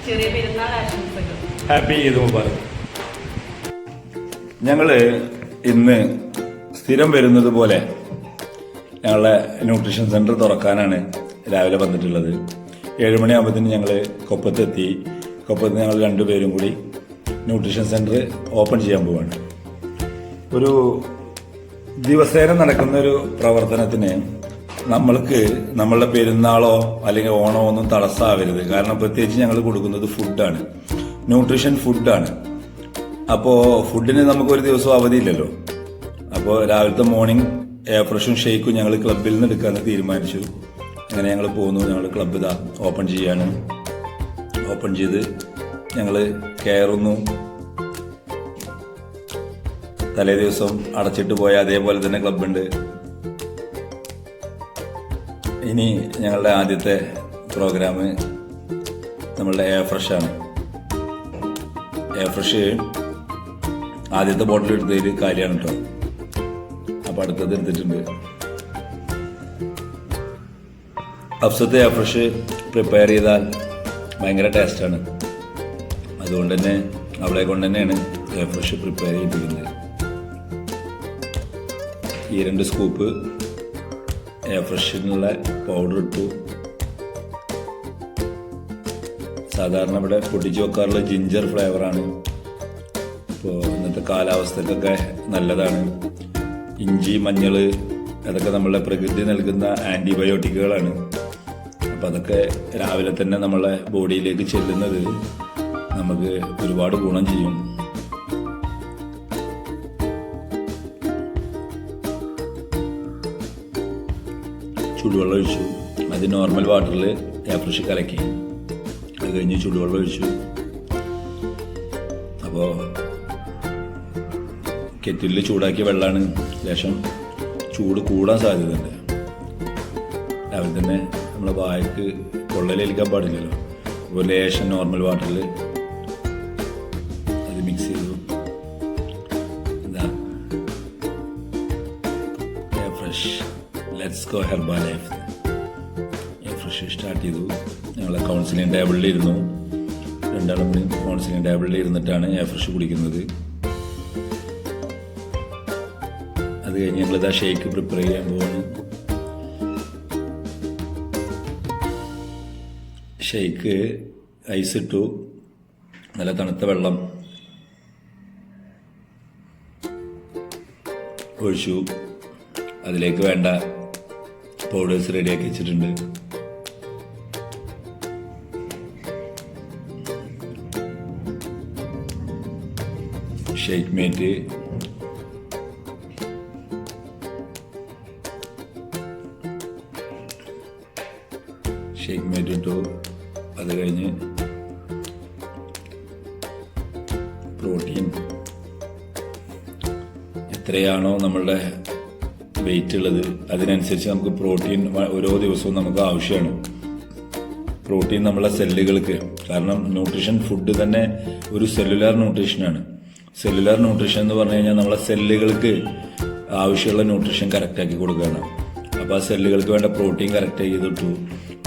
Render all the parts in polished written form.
ചെറിയ പെരുന്നാൾ ആശംസകൾ. ഹാപ്പി ഈദ് മുബാറക്. ഞങ്ങൾ ഇന്ന് സ്ഥിരം വരുന്നത് പോലെ ഞങ്ങളുടെ ന്യൂട്രീഷൻ സെന്റർ തുറക്കാനാണ് രാവിലെ വന്നിട്ടുള്ളത്. 7 മണിയാകുമ്പോഴത്തേന് ഞങ്ങൾ കൊപ്പത്തെത്തി. കൊപ്പത്ത് ഞങ്ങൾ രണ്ടുപേരും കൂടി ന്യൂട്രീഷൻ സെന്റർ ഓപ്പൺ ചെയ്യാൻ പോവാണ്. ഒരു ദിവസേന നടക്കുന്ന ഒരു പ്രവർത്തനത്തിന് നമ്മൾക്ക് നമ്മളുടെ പെരുന്നാളോ അല്ലെങ്കിൽ ഓണോ ഒന്നും തടസ്സമാവരുത്. കാരണം പ്രത്യേകിച്ച് ഞങ്ങൾ കൊടുക്കുന്നത് ഫുഡാണ്, ന്യൂട്രീഷൻ ഫുഡാണ്. അപ്പോൾ ഫുഡിന് നമുക്കൊരു ദിവസം അവധിയില്ലല്ലോ. അപ്പോൾ രാവിലത്തെ മോർണിംഗ് ഫ്രഷും ഷേക്കും ഞങ്ങൾ ക്ലബിൽ നിന്ന് എടുക്കാമെന്ന് തീരുമാനിച്ചു. അങ്ങനെ ഞങ്ങൾ പോകുന്നു. ഞങ്ങൾ ക്ലബ്ബ് ഇതാ ഓപ്പൺ ചെയ്യാണ്. ഓപ്പൺ ചെയ്ത് ഞങ്ങൾ കയറുന്നു. തലേ ദിവസം അടച്ചിട്ട് പോയ അതേപോലെ തന്നെ ക്ലബ്ബുണ്ട്. ഇനി ഞങ്ങളുടെ ആദ്യത്തെ പ്രോഗ്രാം നമ്മളുടെ എയർ ഫ്രഷ് ആണ്. എയർ ഫ്രഷ് ആദ്യത്തെ ബോട്ടിൽ എടുത്തതിൽ കാര്യമാണ് കേട്ടോ. അപ്പം അടുത്തത് എടുത്തിട്ടുണ്ട്. അഫ്സത്തെ എയർ ഫ്രഷ് പ്രിപ്പയർ ചെയ്താൽ ഭയങ്കര ടേസ്റ്റാണ്. അതുകൊണ്ട് തന്നെ അവളെ കൊണ്ട് തന്നെയാണ് എയർ ഫ്രഷ് പ്രിപ്പയർ ചെയ്തിരിക്കുന്നത്. ഈ 2 സ്കൂപ്പ് എയർ ഫ്രഷിനുള്ള പൗഡർ ഇട്ടു. സാധാരണ ഇവിടെ പൊട്ടിച്ച് വെക്കാറുള്ള ജിഞ്ചർ ഫ്ലേവറാണ്. ഇപ്പോൾ ഇന്നത്തെ കാലാവസ്ഥക്കൊക്കെ നല്ലതാണ്. ഇഞ്ചി, മഞ്ഞൾ അതൊക്കെ നമ്മളെ പ്രകൃതി നൽകുന്ന ആൻറ്റിബയോട്ടിക്കുകളാണ്. അപ്പം അതൊക്കെ രാവിലെ തന്നെ നമ്മളെ ബോഡിയിലേക്ക് ചെല്ലുന്നത് നമുക്ക് ഒരുപാട് ഗുണം ചെയ്യും. ചൂടുവെള്ളം ഒഴിച്ചു. അത് നോർമൽ വാട്ടറിൽ എയർ ഫ്രഷ് കലക്കി. അത് കഴിഞ്ഞ് ചൂടുവെള്ളം ഒഴിച്ചു. അപ്പോൾ കെറ്റിലിൽ ചൂടാക്കിയ വെള്ളമാണ്. ലേശം ചൂട് കൂടാൻ സാധ്യതയുണ്ട്. രാവിലെ തന്നെ നമ്മളെ വായക്ക് പൊള്ളലേൽക്കാൻ പാടില്ലല്ലോ. അപ്പോൾ ലേശം നോർമൽ വാട്ടറിൽ അത് മിക്സ് ചെയ്തു. എന്താ air fresh let's go Herbalife air fresh start ചെയ്തു. ഞങ്ങളെ കൗൺസിലിംഗ് ടേബിളിൽ ഇരുന്നു. രണ്ടാളും കൂടി കൗൺസിലിംഗ് ടേബിളിൽ ഇരുന്നിട്ടാണ് എയർ ഫ്രഷ് കുടിക്കുന്നത്. അത് കഴിഞ്ഞ് ഞങ്ങളിതാ ഷേക്ക് പ്രിപ്പയർ ചെയ്യാൻ പോവാണ്. ഷേക്ക് ഐസ് ഇട്ടു. നല്ല തണുത്ത വെള്ളം ഒഴിച്ചു. അതിലേക്ക് വേണ്ട പൗഡേഴ്സ് റെഡിയാക്കി വെച്ചിട്ടുണ്ട്. ഷേക്ക് മേറ്റ്, ഷേക്ക് മേറ്റ് ഇട്ടു. അത് കഴിഞ്ഞ് പ്രോട്ടീൻ എത്രയാണോ നമ്മളുടെ വെയിറ്റ് ഉള്ളത് അതിനനുസരിച്ച് നമുക്ക് പ്രോട്ടീൻ ഓരോ ദിവസവും നമുക്ക് ആവശ്യമാണ്. പ്രോട്ടീൻ നമ്മളെ സെല്ലുകൾക്ക്, കാരണം ന്യൂട്രീഷൻ ഫുഡ് തന്നെ ഒരു സെല്ലുലാർ ന്യൂട്രീഷനാണ്. സെല്ലുലാർ ന്യൂട്രീഷൻ എന്ന് പറഞ്ഞു കഴിഞ്ഞാൽ നമ്മളെ സെല്ലുകൾക്ക് ആവശ്യമുള്ള ന്യൂട്രീഷൻ കറക്റ്റാക്കി കൊടുക്കുകയാണ്. അപ്പോൾ ആ സെല്ലുകൾക്ക് വേണ്ട പ്രോട്ടീൻ കറക്റ്റ് ചെയ്തിട്ടു.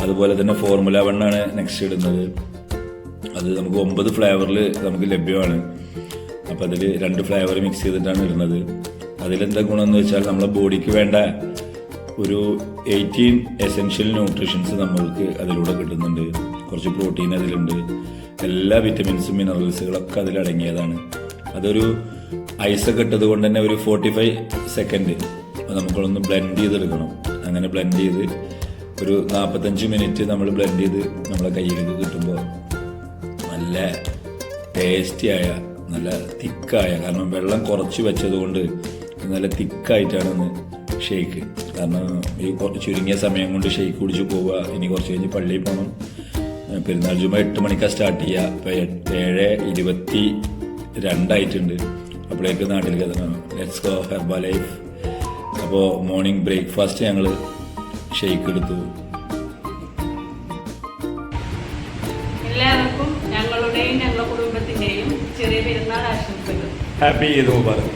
അതുപോലെ തന്നെ ഫോർമുല 1 ആണ് നെക്സ്റ്റ് ഇടുന്നത്. അത് നമുക്ക് 9 ഫ്ലേവറിൽ നമുക്ക് ലഭ്യമാണ്. അപ്പോൾ അതിൽ 2 ഫ്ലേവർ മിക്സ് ചെയ്തിട്ടാണ് ഇടുന്നത്. അതിലെന്താ ഗുണമെന്ന് വെച്ചാൽ നമ്മളെ ബോഡിക്ക് വേണ്ട ഒരു 18 എസെൻഷ്യൽ ന്യൂട്രീഷൻസ് നമ്മൾക്ക് അതിലൂടെ കിട്ടുന്നുണ്ട്. കുറച്ച് പ്രോട്ടീൻ അതിലുണ്ട്. എല്ലാ വിറ്റമിൻസും മിനറൽസുകളൊക്കെ അതിലടങ്ങിയതാണ്. അതൊരു ഐസൊക്കെ ഇട്ടത് കൊണ്ട് തന്നെ ഒരു 45 സെക്കൻഡ് നമുക്കൊന്ന് ബ്ലെൻഡ് ചെയ്തെടുക്കണം. അങ്ങനെ ബ്ലെൻഡ് ചെയ്ത് ഒരു 45 മിനിറ്റ് നമ്മൾ ബ്ലെൻഡ് ചെയ്ത് നമ്മളെ കയ്യിലേക്ക് കിട്ടുമ്പോൾ നല്ല ടേസ്റ്റിയായ, നല്ല തിക്കായ, കാരണം വെള്ളം കുറച്ച് വെച്ചതുകൊണ്ട് നല്ല തിക്കായിട്ടാണ് ഷേക്ക്. കാരണം ഈ ചുരുങ്ങിയ സമയം കൊണ്ട് ഷേക്ക് കുടിച്ച് പോവുക. ഇനി കുറച്ച് കഴിഞ്ഞ് പള്ളിയിൽ പോകണം. പെരുന്നാൾ ജുമ 8 മണിക്കാണ് സ്റ്റാർട്ട് ചെയ്യുക. ഇപ്പോൾ 7:22 ആയിട്ടുണ്ട്. അപ്പോഴേക്ക് നാട്ടിലേക്ക് എത്തണം. Let's go Herbalife. അപ്പോൾ മോർണിംഗ് ബ്രേക്ക്ഫാസ്റ്റ് ഞങ്ങൾ ഷേക്ക് എടുത്തു. എല്ലാവർക്കും ഞങ്ങളുടെയും ഞങ്ങളുടെ കുടുംബത്തിന്റെയും ചെറിയ പെരുന്നാൾ ആശംസകൾ. ഹാപ്പി ഈദ് മുബാറക്.